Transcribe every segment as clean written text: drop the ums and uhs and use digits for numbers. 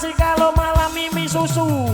kolaborasi kalau malam mimi susu.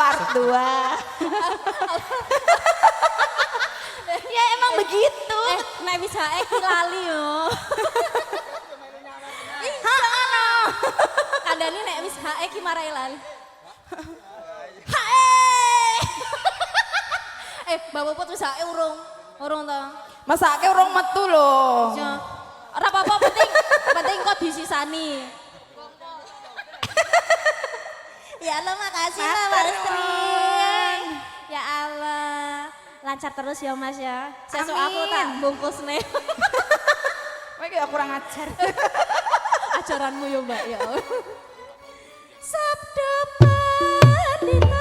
part 2. Ya emang begitu. Nek wis hae ki lali yo. Heeh. Kandhane nek wis hae ki marai lali. Hae. Mbak Puput wis hae urung. Urung to. Masake urung metu lho. Ya. Ora apa-apa penting kok disisani. Ya Allah makasih lah Mas Tri. Ya Allah. Lancar terus ya Mas ya. Sesuk aku tak bungkus nih. Kowe ki kurang ajar. Ajaranmu ya Mbak ya. Sabda pandita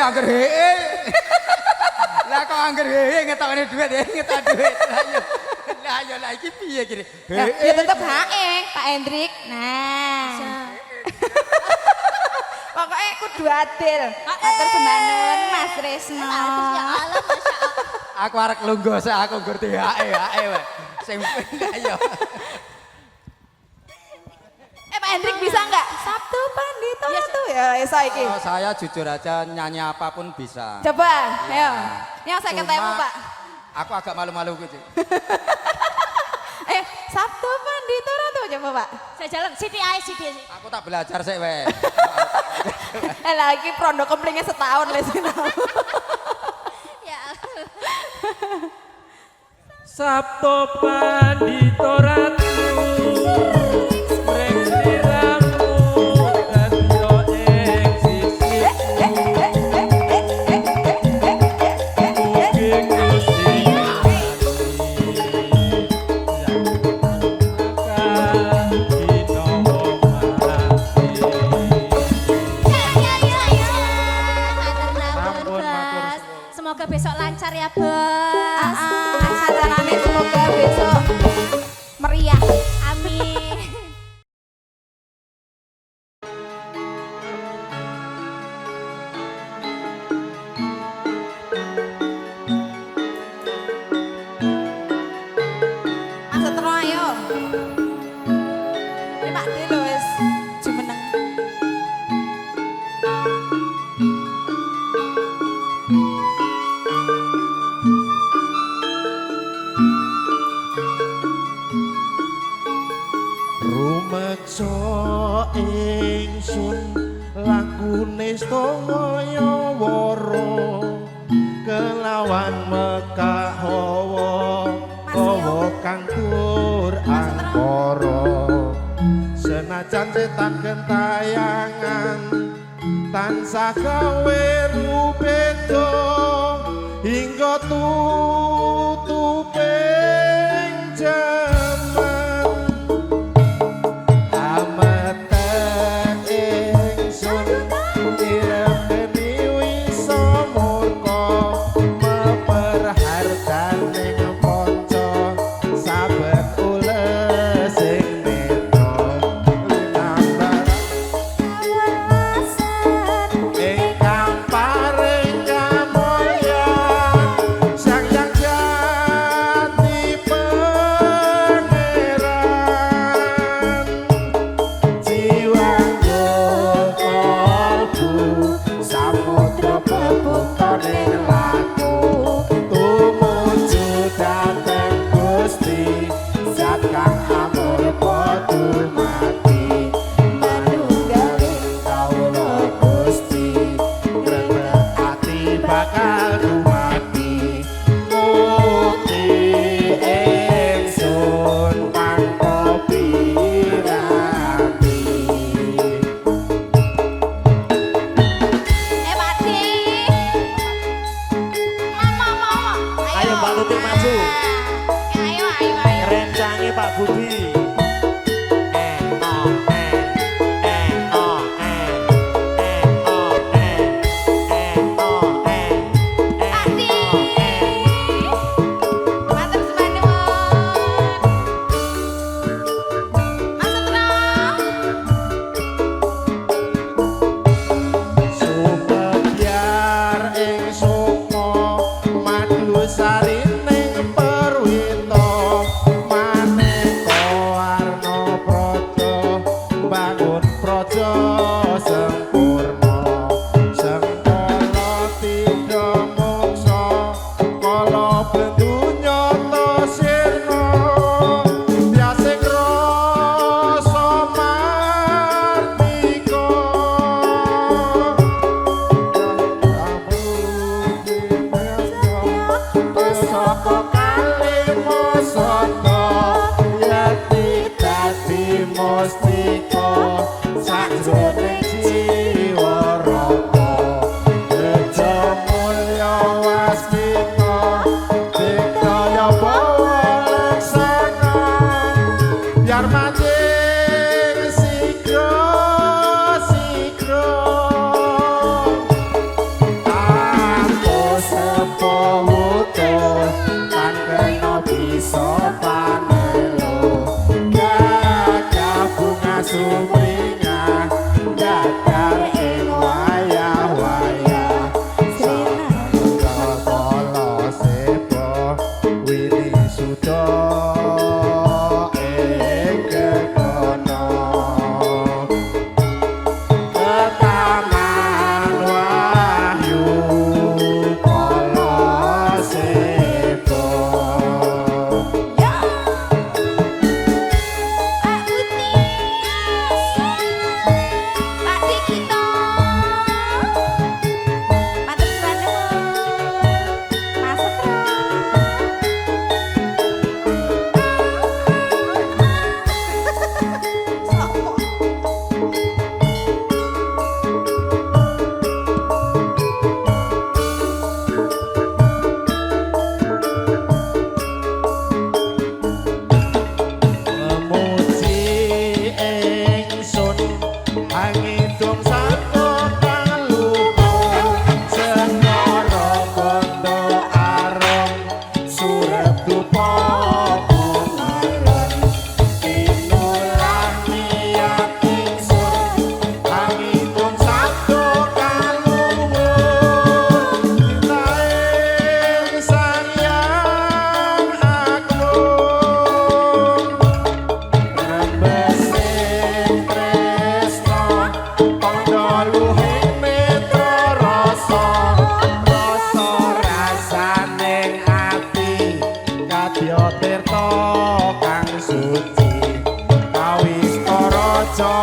angger hee. Lah kok angger hee ngetokne duit ya, ngetok duit. Lah ya lah iki piye iki? Ya tetep hae, Pak Hendrik. Nah. Pokoknya kudu adil. Atur sembanon Mas Tresno. Ya Allah masyaallah. Aku arek lungguh sak aku ngerti hae wae. Sing ayo. Tora tuh ya saiki. Saya jujur aja nyanyi apapun bisa. Coba, Iya. ayo. Yang saya ketemu, Pak. Aku agak malu-malu gitu. Sabtu Pandito Ratu coba, Pak. Saya jalan Siti ae Siti. Aku tak belajar sih, weh. Lagi prondo kemplingnya setahun les sinau. Ya. Sabto Pandito Ratu Mreng sliramu radio ing sisi Mugi Gusti Semoga besok lancar ya, Bos. Acaranya semoga besok meriah. Amin. Mas Setro ayo. Ini Pak Di lho wis jumeneng. Rumeksa ingsun lakune sedaya wara kelawan mekak hawa hawa kang tur angkara senajan setan gentayangan tansah gawe rubeda hingga tutuping jaman ametek ingsun ireng wisa murka meperharganing kanca saben ules sing netra linambar ingkang paring kamulyan sang yang jati pangeran jiwaku kalbu samudra bebungkaning laku tumuju dhateng Gusti zat kang amurpa dumati manunggaling kawula Gusti greget ati bakal dumati mukti ingsun tanpa piranti. Pak Di. Mama. Ayo Mbak Tuti maju. Ayo. Rencangi Pak Budi. Pak Di. Matur sembah nuwun. Mas Setro. Sumebyar ing sukma madu sarining perwita maneka warna praja bangun praja sempurna sengkala tidha moksa kala bendunya sirna biasing rasa martika Pusaka kalima sata yati dadi mustika sajroning jiwa raga reja mulya wasmita dikaya bawa laksana biar mancing sigra aku sepuh utuh tan kena bisa panelo gagah bunga sumringah dadar ing wayah-wayah samangga kala sepo wini suda ing kekono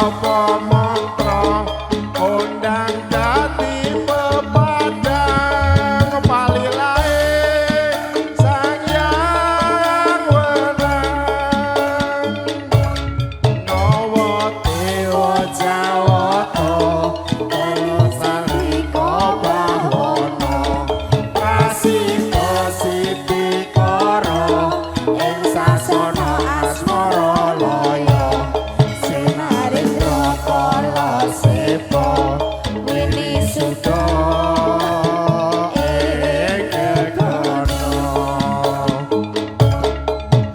apa mantra undang gati pepadang palilae sang yang wenang nawa dewa jawata salika bawana prasita sipikara ing sasana asmara laya sinarendra kala sepa wini suda ing gegono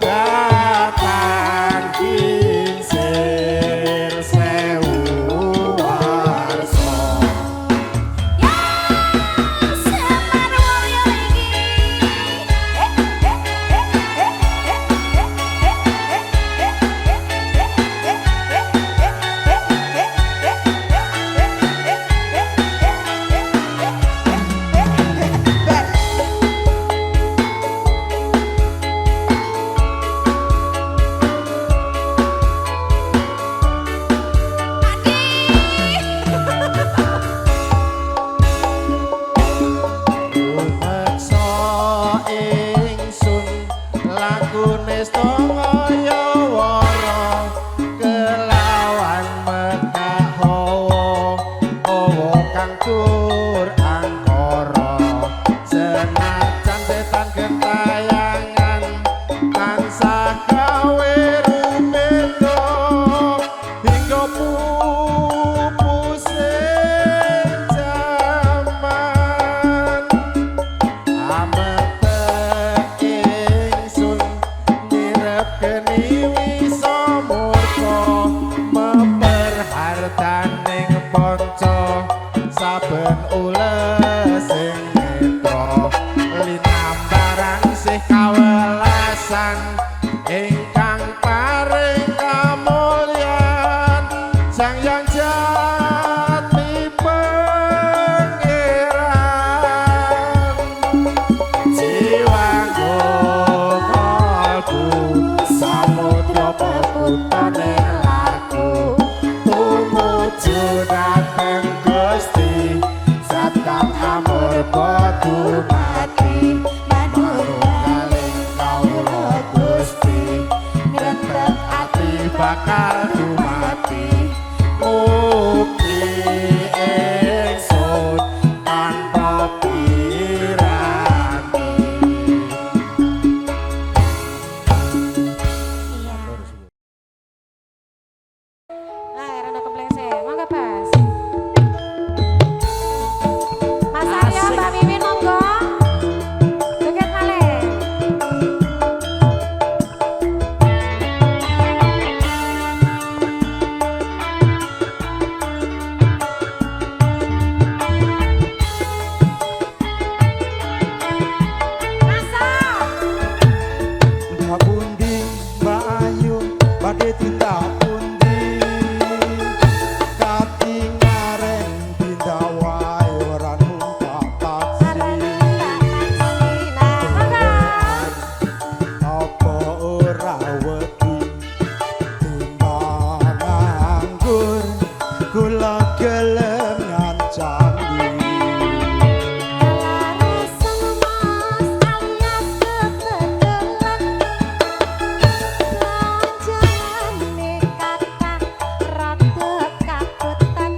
datang kincir sewu warsa Umeksa ingsun lakune stangaya wara kelawan mekak hawa kang tur angkara senajan setan gentayangan tansah gawe rumendo hingga pupusing jaman ametek ingsun nirep geni wisa murka meperhartaning panca saben ules sing netra linambaran sih kawelasan ingkang paring kamulyan sang yang jati pangeran jiwaku kalbu samudra peputane laku tumuju dhateng Gusti zat kang amurba dumati manunggaling kawula Gusti ngrentet ati bakal dumati mugi ingsun tanpa piranti. Nah, rada kepleset. Mangga Pas. Mas Arya, Mbak Mimin monggo. Joget malih. Masuk. Mbak Pundi, Mbak Ayu, badhe tindak pundi katingareng tindak wae ora numpak taksi Nah, mangga. apa ora wedi timbang nganggur kula gelem ngancani Alasan mas alias ketegelan Belanjaan kata rada kabutan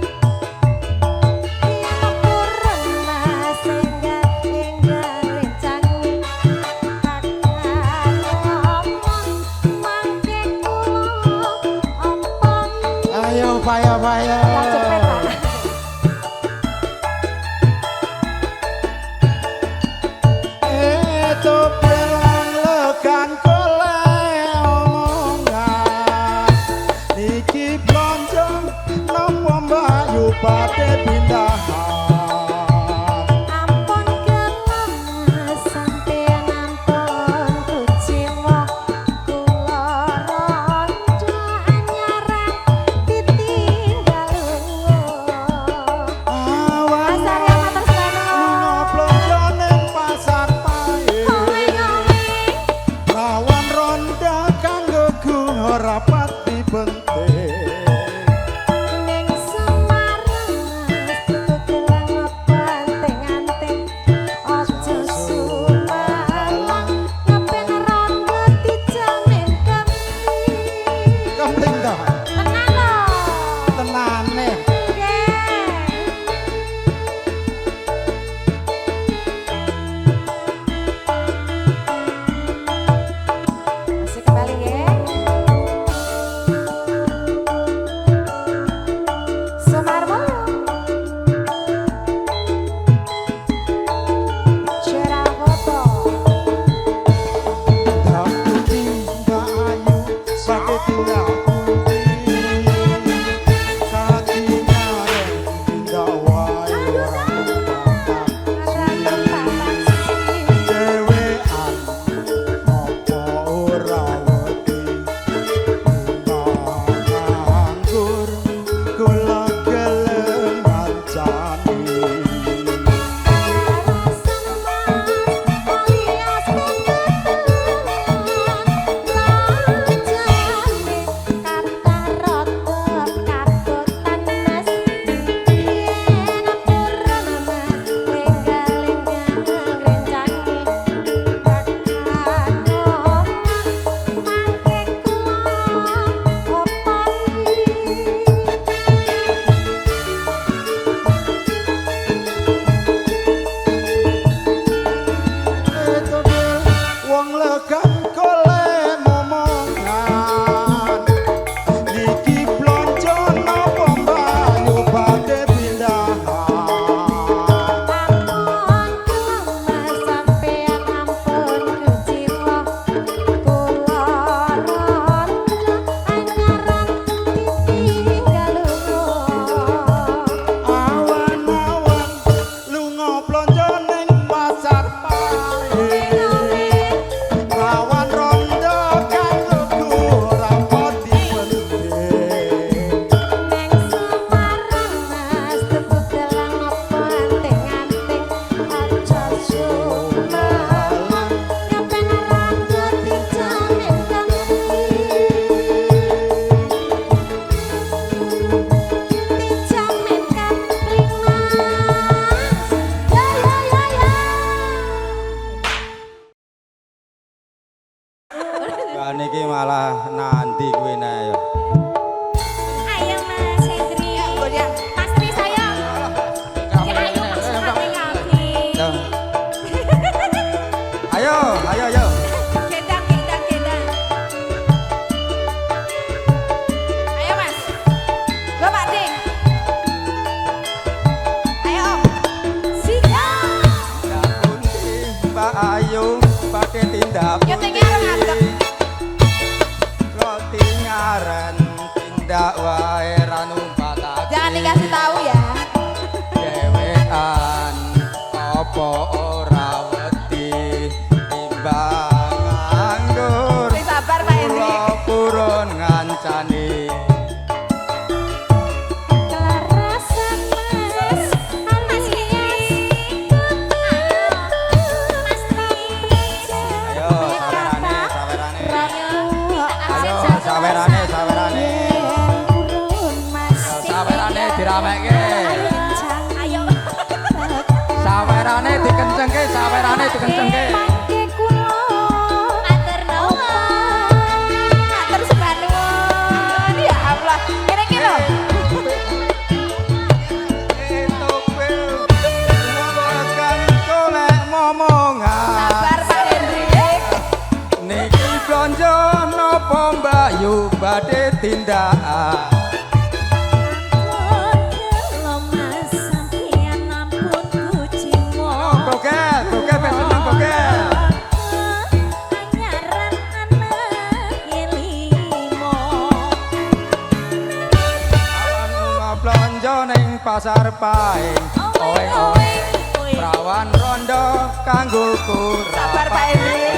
Yang kurang mas hingga rencang Kakak ngomong mangke kulo ompong ayo paya-paya Cepet Pak. itu pelan lekan kole omongan niki blonjong nopo mbayu pate pindahan Ampun gelang sampeyan ampun kuciwa kula ronco anyaran ditinggal ora pati penting wae ra numpatake. Jangan dikasih tahu ya. Dewean apa ora wedi timbang nganggur. Wis sabar Pak Hendrik. Kula purun ngancani. Kerasan mas, mas Ayo sawerane, sawerane. Ayo Ayo sawerane, sawerane. Sawerane diramekke. Ayo. Sawerane dikencengke, sawerane dikencengke. Matur nuwun. Matur sembah nuwun. Ya Allah. Kira-kira lho. Bukan golek momongan. Sabar Pak Hendrik. Niki blonjo napa mbayu badhe tindakan. Bogel, bogel ben seneng bogel. Awan blonjo ning pasar paing. Oeng-oeng. Prawan rondo kanggo kurang. Sabar Pak Hendrik.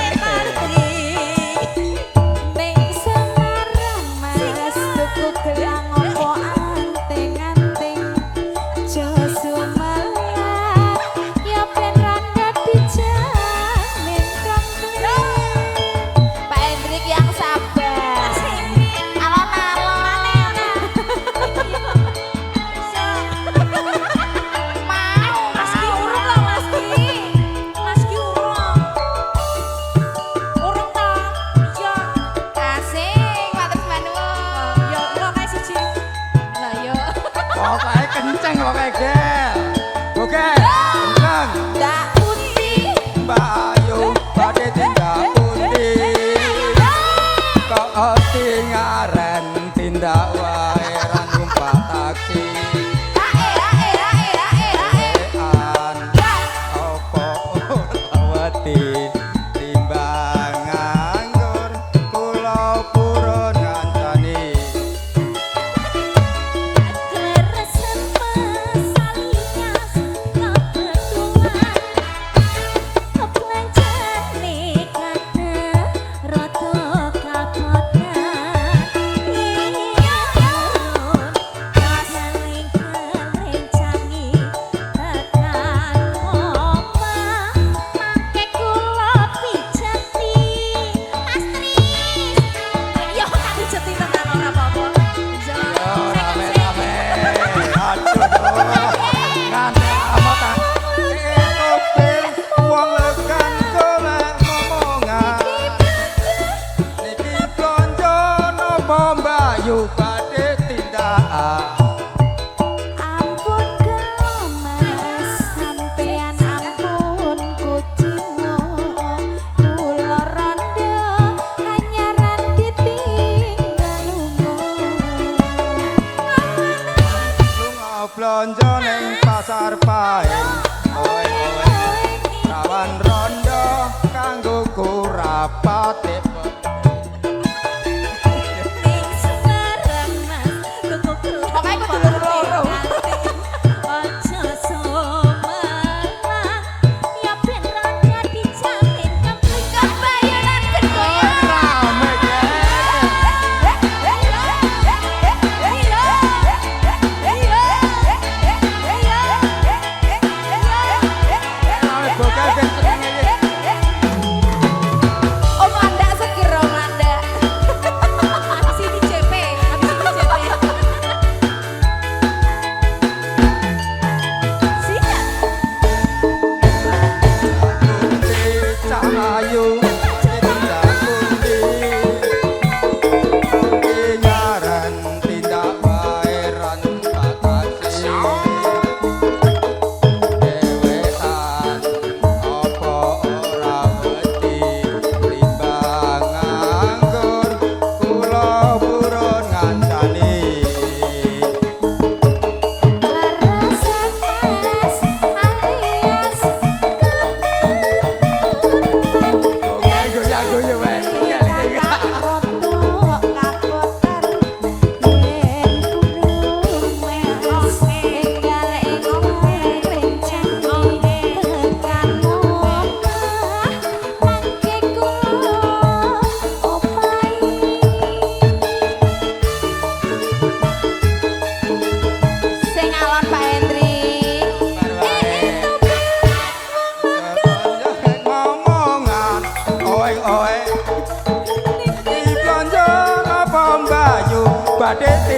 Pak Hendrik yang sabar. Alon-alon. Mau, Mas Ki urung loh Mas Ki. Mas Ki urung. Urung toh? Iya. Asik, matur sembah nuwun. Yo, urung kae siji. Lah yo. Pokoke kenceng pokoke gel. Bogel, kenceng. Ndak putih. Mbak Ayu badhe tindak pundi. Kok tingaren tindak wae ra numpak taksi. An opo ora wedi timbang nganggur kula purun ngancani. Blonjo ning pasar paing. Oeng-oeng. Rawan rondo kanggo kurapate. Pokoknya kudu loro. Kebayaran kedoyan. Rame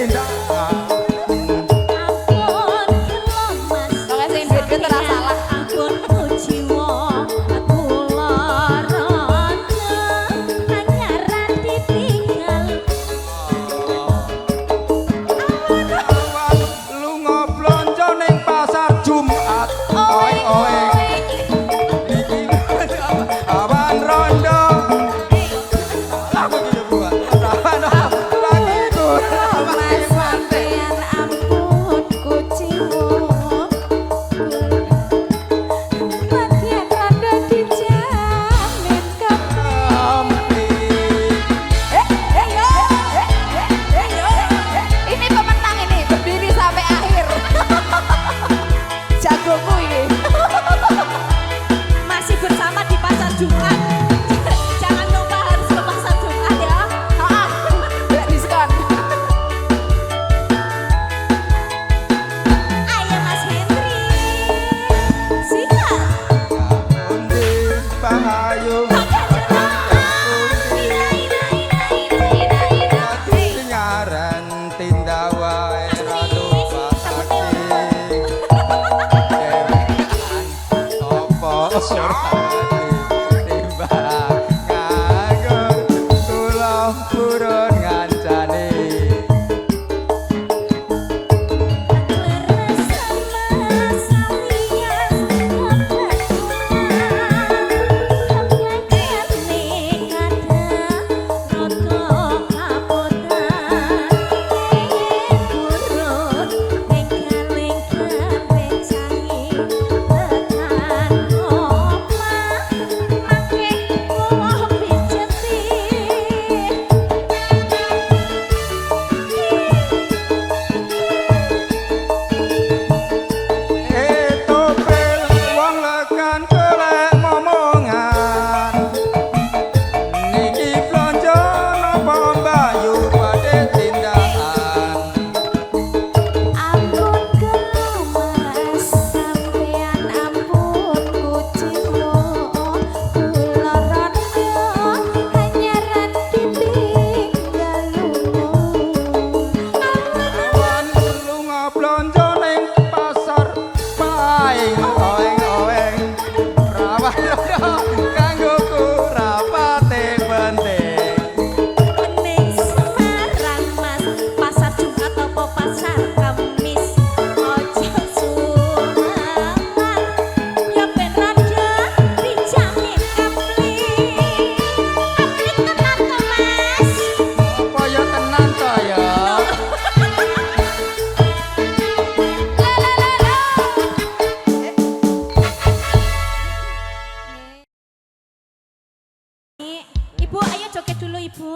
tindakan. Ampun kula Mas. Pokoknya sing duit-duit ora salah. Ampun jiwa kula rondo anyaran ditinggal. Awan lunga blonjo ning pasar Jumat. Oe oe. Iki awan rondo. Aku iki buat. Awan lagi tur. Mas sampeyan ampun kuciwa. Bagian rada dijamin kabeh. Ini pemenang ini berdiri sampai akhir. Jagoku ini. Masih bersama di pasar Jumat. Jangan lupa harus ke pasar Jumat ya. Gak diskon. Ayo Mas Hendri. Sikat. Undi Bahayu. Nyaran tindawae ratu pasake. Sopo surati timbang nganggur kula purun ngancani. Topel wong lekan golek momongan. Niki blonjo napa mbayu padhe tindakan. Ampun kemas sampeyan ampun kuciwa kula rondo anyaran ditinggal Awan lunga blonjo ning pasar paing oeng-oeng. Rawan kanggo kurapate penting. ning Semarang Mas pasar Jumat apa pasar Kamis ojo sumangan ya ben rada dijamin kapling tenan to Mas. Apa ya tenan to ya? Ibu, ayo joget dulu Ibu.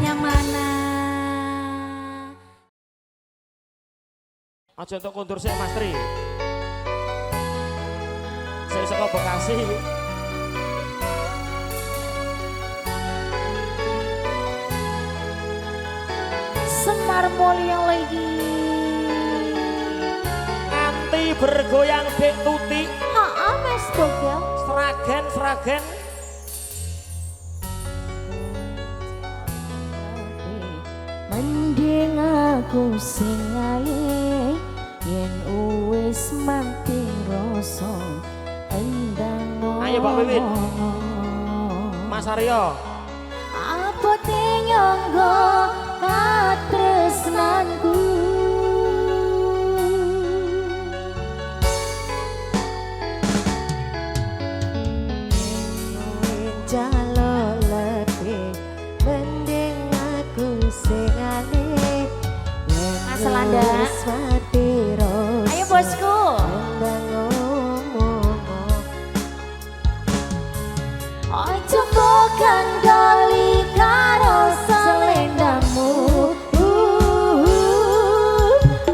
yang mana? Aja untuk kontur sih Mas Tri. Saya saka Bekasi. Semar Mulya lagi. Nganti bergoyang Dek Tuti. Heeh, Mas Bogel. Sragen. Mending aku sing ae yen wis mati rasa endang. Ayo, Pak Wiwin. Mas Aryo. Apa te nyangga katresnanku. Jaluk lebih mending aku sing ane Mas Landa. Ayo bosku. Ojo bukan kali karo selendangmu.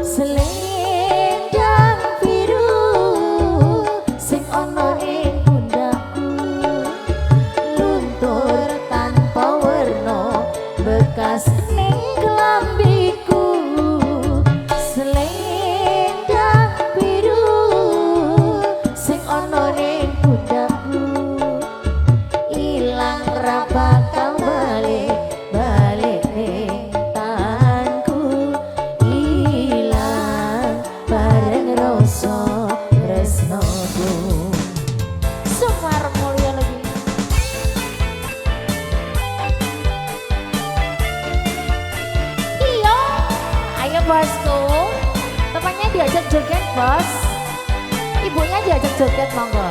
Selendang biru sing ono ing pundakku. Luntur tanpa werna bekas ning kelambiku. Selendang biru sing ono ning pundakku. Ilang ra bakal balik ning tanganku. Ilang bareng rasa tresnoku. Semar Mulya lagi. Iya, ayo bosku. Temannya diajak joget bos. Ibunya diajak joget monggo.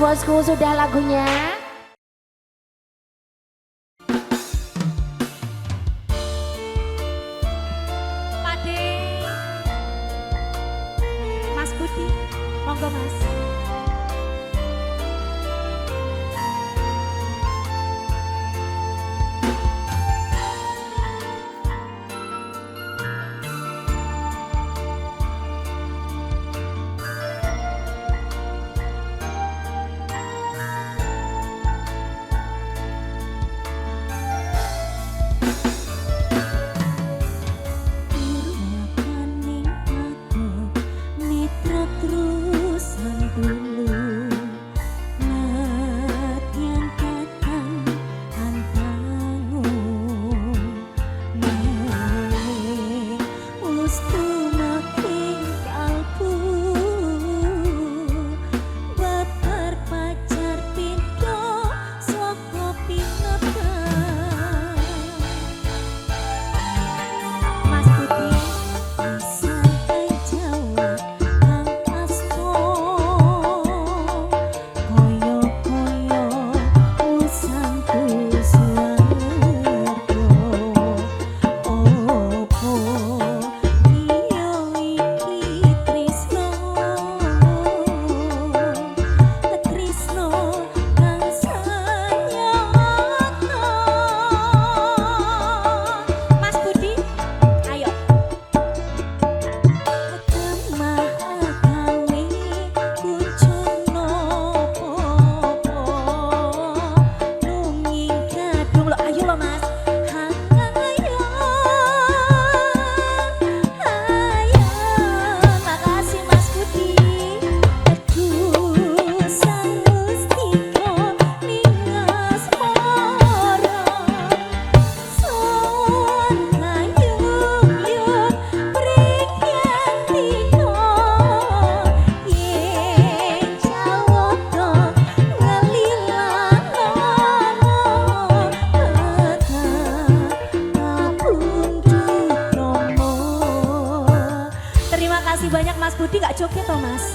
bosku, sudah lagunya. Pade Mas Budi, monggo Mas. Banyak Mas Budi gak joget toh Mas?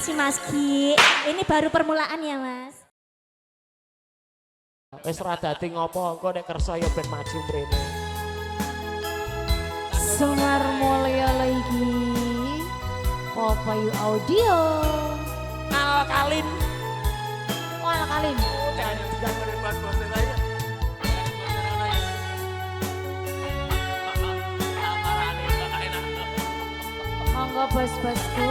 kasih Mas Ki. Ini baru permulaan ya Mas. Wis ora dadi ngopo engko nek kersa ya ben maju mrene. Semar Mulya lagi Popayu Audio Alkalin. Oh Alkalin monggo bos-bosku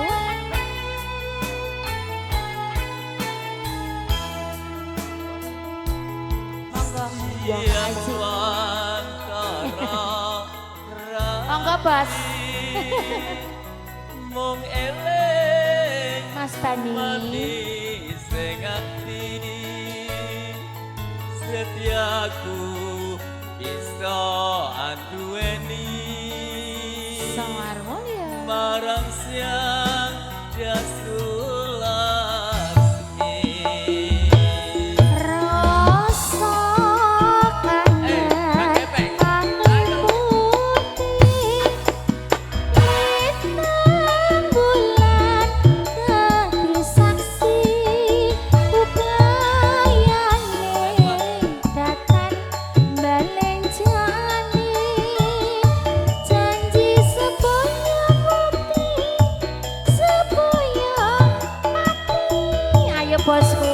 monggo Aji monggo bos mung eling Mas Bani sing ati setiaku bisa anduweni Semar Mulya marang siang jasulah rasa kangen angin putih bintang bulan dadi saksi upayane datang balen jani janji sepoyo mati sepoyo mati ayo bosku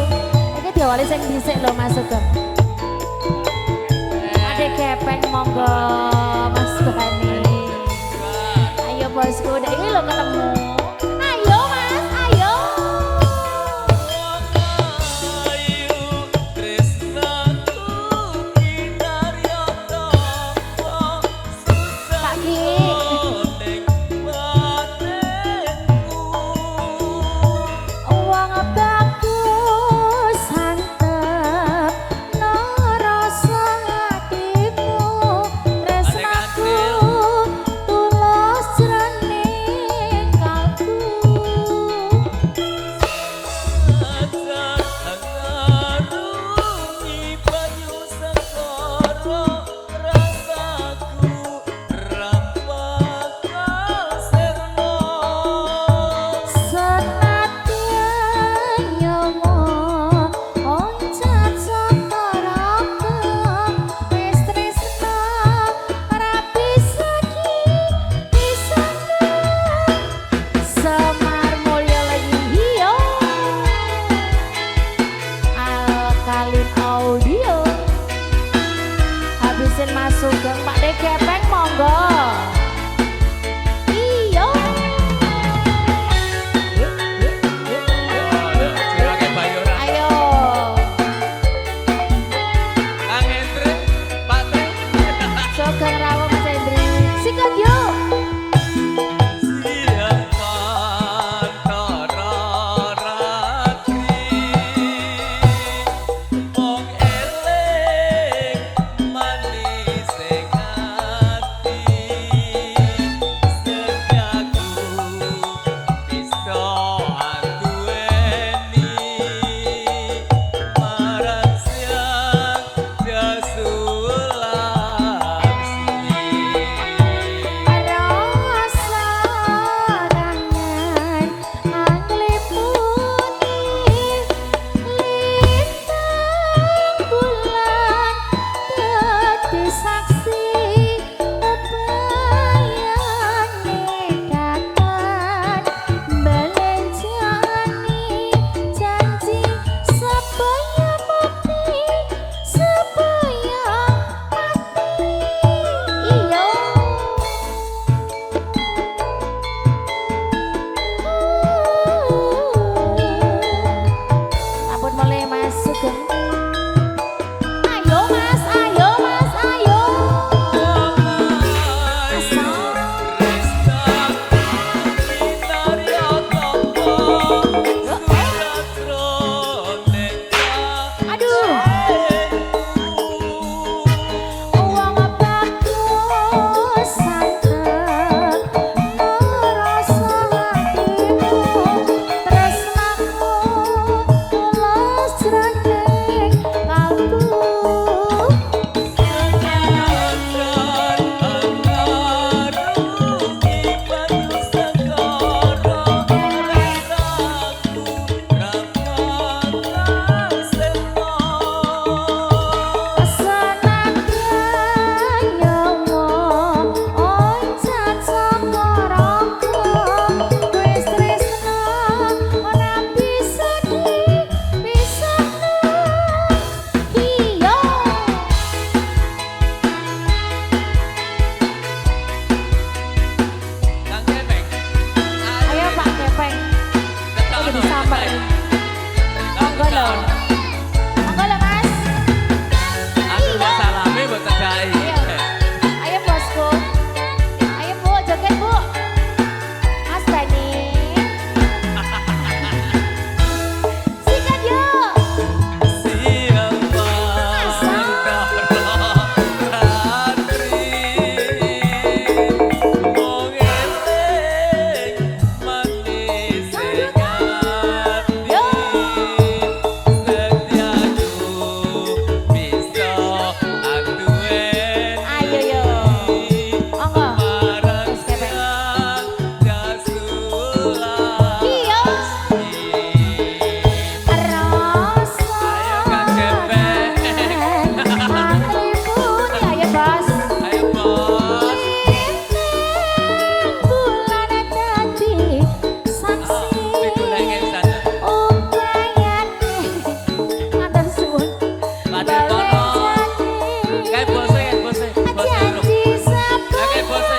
ini diawali sing dhisik lho Mas Sugeng adek kepeng monggo Mas Bani ayo bosku udah ini lo ketemu ayo Mas ayo ayu tresnaku kinarya tapa susah Pak Ki ning batenku uang bagus santep no rasa hatimu rasa nyamperin. Monggo lho. Monggo lho Mas. Aku gak salame buat cedai. Ayo. Ayo bosku. Ayo Bu, joget Bu. Mas Bani. Sikat yuk. Siapa Asal. Ratri Mongeling manis hati Yo. Setiaku bisa adueni Ayo yo. Monggo. Marang Wis kepek. siang jasulah Iya. Rasa. Ayo Kang Gepek. Mantri puni ayo Bos. Ayo bos Bulan dadi saksi Dikulengin sana upayane matur suwun Padir kono Kayak bose janji sapa Kayak bose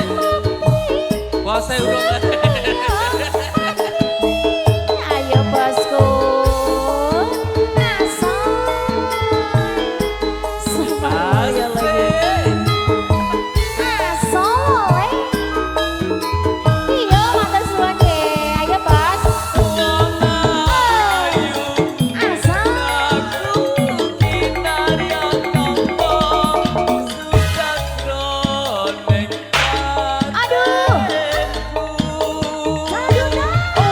Bose urung ayo bosku asal semuanya lagi asal iya matur suwun nggih ayo bos asal aduh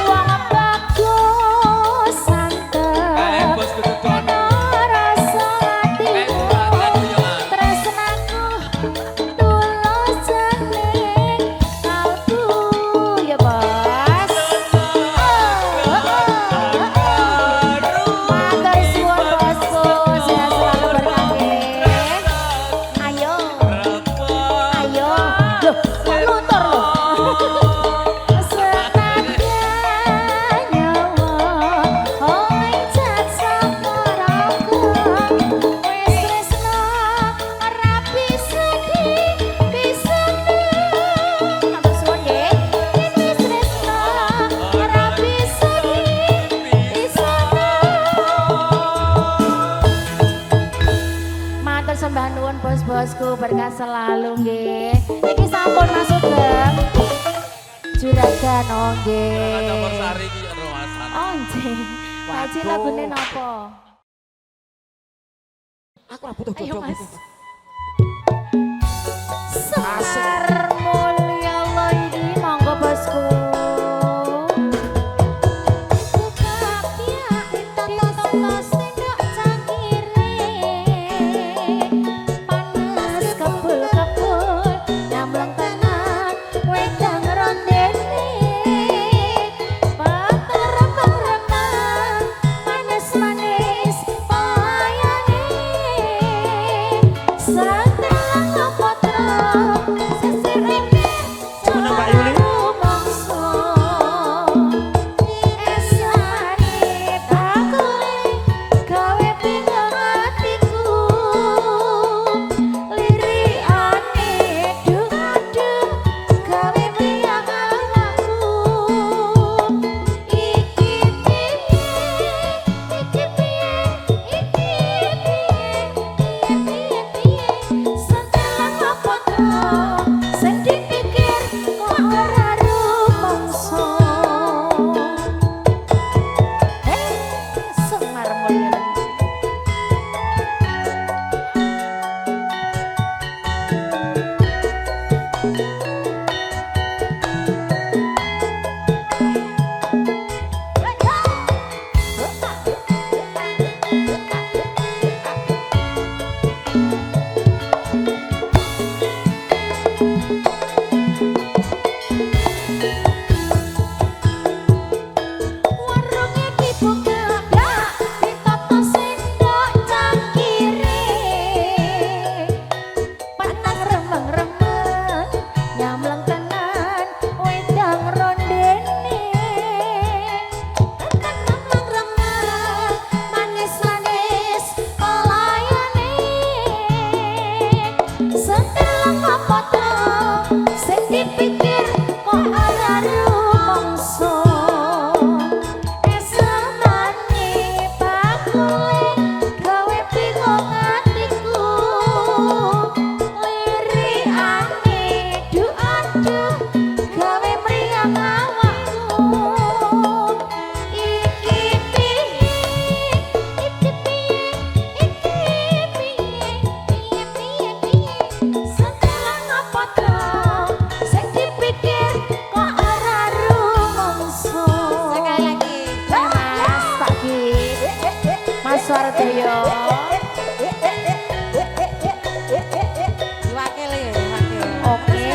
uang bagus santet rasa hatiku tresnaku tulus jane kalbu ya bos matur suwun bosku sehat selalu berkah ayo ayo loh kok luntur loh senajan nyawa oleh cat samarangku wis tresno rapi sedih bisa matur suwun nggih wis tresno rapi sedih bisa matur sembah nuwun bos-bosku berkah selalu nggih iki sampun masuk ke juragan oh nggih Sari ki rumasan oh nggih Haji lagune napa Aku ora butuh ayo bojo. Mas Semar mulia lagi monggo bosku panas kebul-kebul nyamleng tenan wedang rondene pater remang-remang manis-manis payane Sartoyo. Diwakili, wakil. Oke.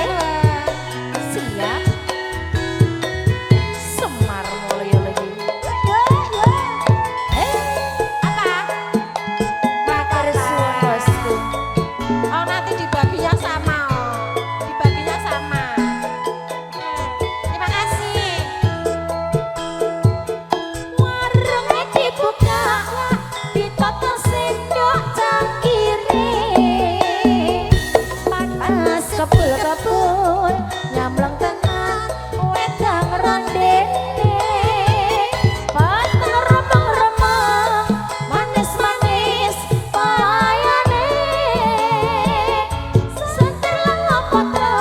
Siap. Semar Mulyo lagi. Apa? Bakar suwun bosku. Oh nanti dibaginya sama oh. Dibaginya sama. Terima kasih. Warungnya dibuka, ditata sendok cangkiri. Panas kebul-kebul, nyamlang tengah, wedang rondene. Pateng remeng-remeng, manis-manis payane. Setelah ngopoto,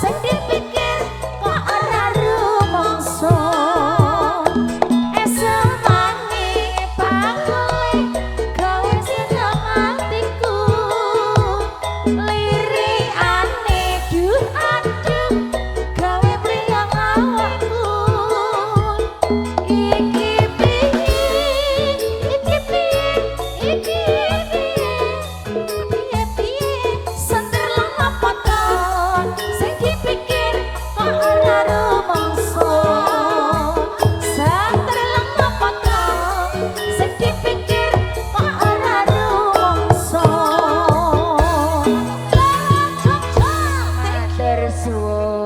sing dipikir kok ora rumangsa. Esemane pangule gawe seneng atiku. Lirikane duh aduh gawe priyang awakku. Iki piye, iki piye, iki piye, senter lang ngopoto, sing dipikir kok ora rumangsa. Senter lang ngopoto, sing dipikir kok ora rumangsa. Matur suwun.